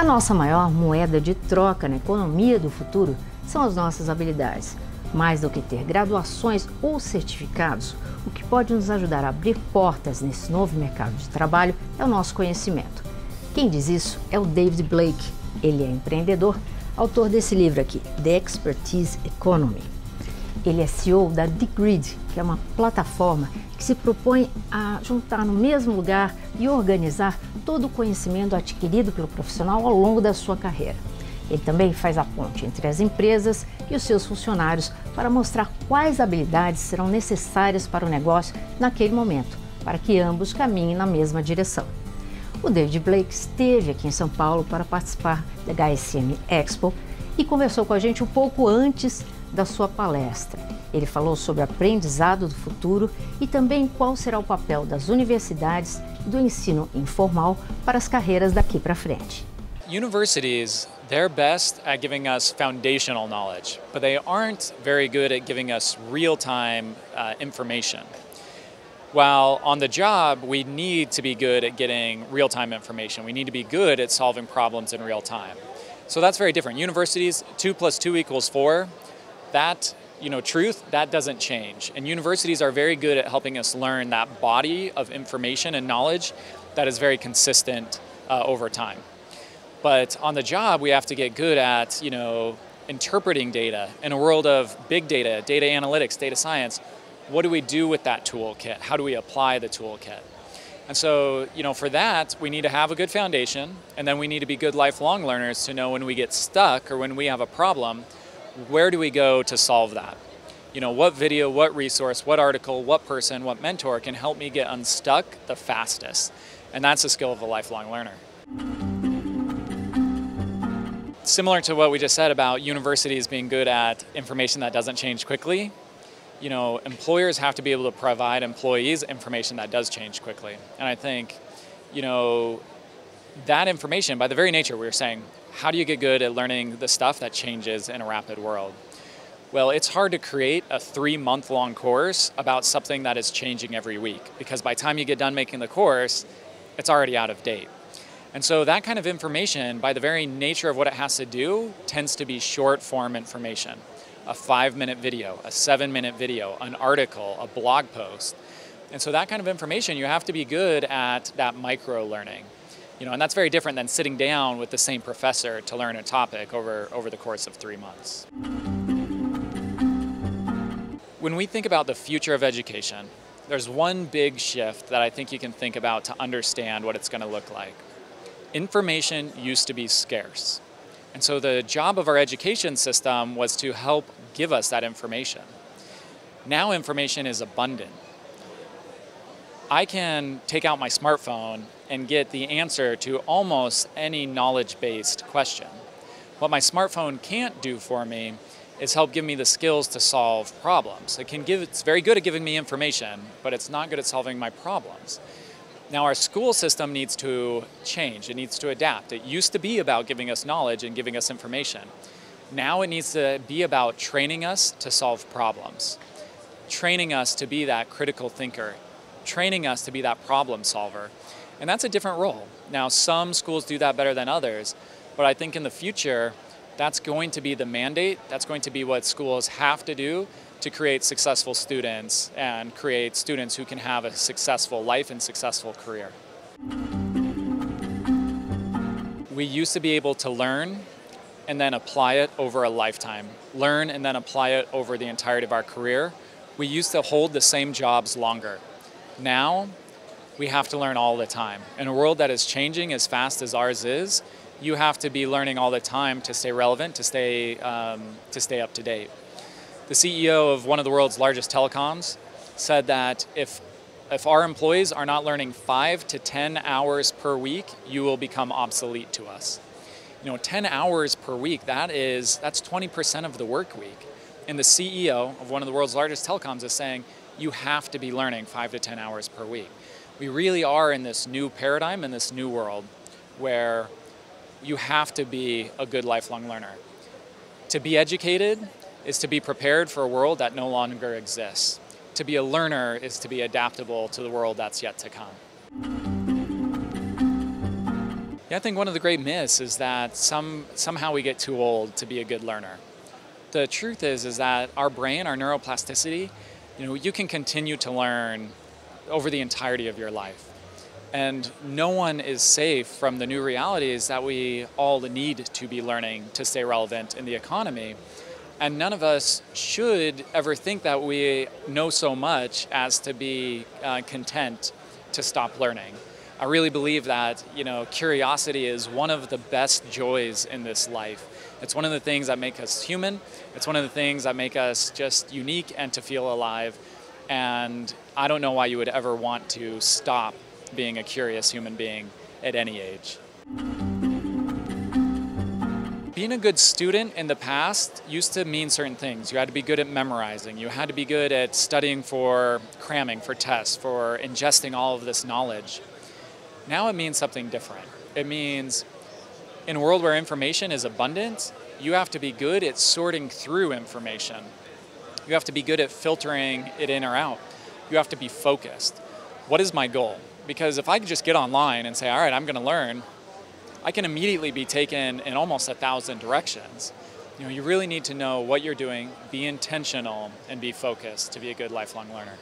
A nossa maior moeda de troca na economia do futuro são as nossas habilidades. Mais do que ter graduações ou certificados, o que pode nos ajudar a abrir portas nesse novo mercado de trabalho é o nosso conhecimento. Quem diz isso é o David Blake. Ele é empreendedor, autor desse livro aqui, The Expertise Economy. Ele é CEO da The Grid, que é uma plataforma que se propõe a juntar no mesmo lugar e organizar todo o conhecimento adquirido pelo profissional ao longo da sua carreira. Ele também faz a ponte entre as empresas e os seus funcionários para mostrar quais habilidades serão necessárias para o negócio naquele momento, para que ambos caminhem na mesma direção. O David Blake esteve aqui em São Paulo para participar da HSM Expo e conversou com a gente um pouco antes da sua palestra. Ele falou sobre o aprendizado do futuro e também qual será o papel das universidades e do ensino informal para as carreiras daqui para frente. Universities, they're best at giving us foundational knowledge, but they aren't very good at giving us real-time information. While on the job, we need to be good at getting real-time information. We need to be good at solving problems in real time. So that's very different. Universities, 2 + 2 = 4. That, truth, that doesn't change. And universities are very good at helping us learn that body of information and knowledge that is very consistent over time. But on the job, we have to get good at, interpreting data. In a world of big data, data analytics, data science, what do we do with that toolkit? How do we apply the toolkit? And so, for that, we need to have a good foundation, and then we need to be good lifelong learners to know when we get stuck or when we have a problem, where do we go to solve that? What video, what resource, what article, what person, what mentor can help me get unstuck the fastest? And that's the skill of a lifelong learner. Similar to what we just said about universities being good at information that doesn't change quickly, employers have to be able to provide employees information that does change quickly. And I think, that information, by the very nature, we were saying, how do you get good at learning the stuff that changes in a rapid world? Well, it's hard to create a 3-month-long course about something that is changing every week, because by the time you get done making the course, it's already out of date. And so that kind of information, by the very nature of what it has to do, tends to be short-form information. A 5-minute video, a 7-minute video, an article, a blog post. And so that kind of information, you have to be good at that micro-learning. And that's very different than sitting down with the same professor to learn a topic over the course of 3 months. When we think about the future of education, there's one big shift that I think you can think about to understand what it's going to look like. Information used to be scarce. And so the job of our education system was to help give us that information. Now information is abundant. I can take out my smartphone and get the answer to almost any knowledge-based question. What my smartphone can't do for me is help give me the skills to solve problems. It's very good at giving me information, but it's not good at solving my problems. Now our school system needs to change, it needs to adapt. It used to be about giving us knowledge and giving us information. Now it needs to be about training us to solve problems, training us to be that critical thinker, training us to be that problem solver. And that's a different role. Now some schools do that better than others, but I think in the future, that's going to be the mandate, that's going to be what schools have to do to create successful students and create students who can have a successful life and successful career. We used to be able to learn and then apply it over a lifetime. Learn and then apply it over the entirety of our career. We used to hold the same jobs longer. Now, we have to learn all the time. In a world that is changing as fast as ours is, you have to be learning all the time to stay relevant, to stay up to date. The CEO of one of the world's largest telecoms said that if our employees are not learning 5 to 10 hours per week, you will become obsolete to us. 10 hours per week, that's 20% of the work week. And the CEO of one of the world's largest telecoms is saying, you have to be learning 5 to 10 hours per week. We really are in this new paradigm, in this new world, where you have to be a good lifelong learner. To be educated is to be prepared for a world that no longer exists. To be a learner is to be adaptable to the world that's yet to come. Yeah, I think one of the great myths is that somehow we get too old to be a good learner. The truth is that our brain, our neuroplasticity, you can continue to learn over the entirety of your life. And no one is safe from the new realities that we all need to be learning to stay relevant in the economy. And none of us should ever think that we know so much as to be content to stop learning. I really believe that, curiosity is one of the best joys in this life. It's one of the things that make us human. It's one of the things that make us just unique and to feel alive. And I don't know why you would ever want to stop being a curious human being at any age. Being a good student in the past used to mean certain things. You had to be good at memorizing. You had to be good at studying for cramming, for tests, for ingesting all of this knowledge. Now it means something different. It means in a world where information is abundant, you have to be good at sorting through information. You have to be good at filtering it in or out. You have to be focused. What is my goal? Because if I can just get online and say, all right, I'm going to learn, I can immediately be taken in almost 1,000 directions. You really need to know what you're doing, be intentional, and be focused to be a good lifelong learner.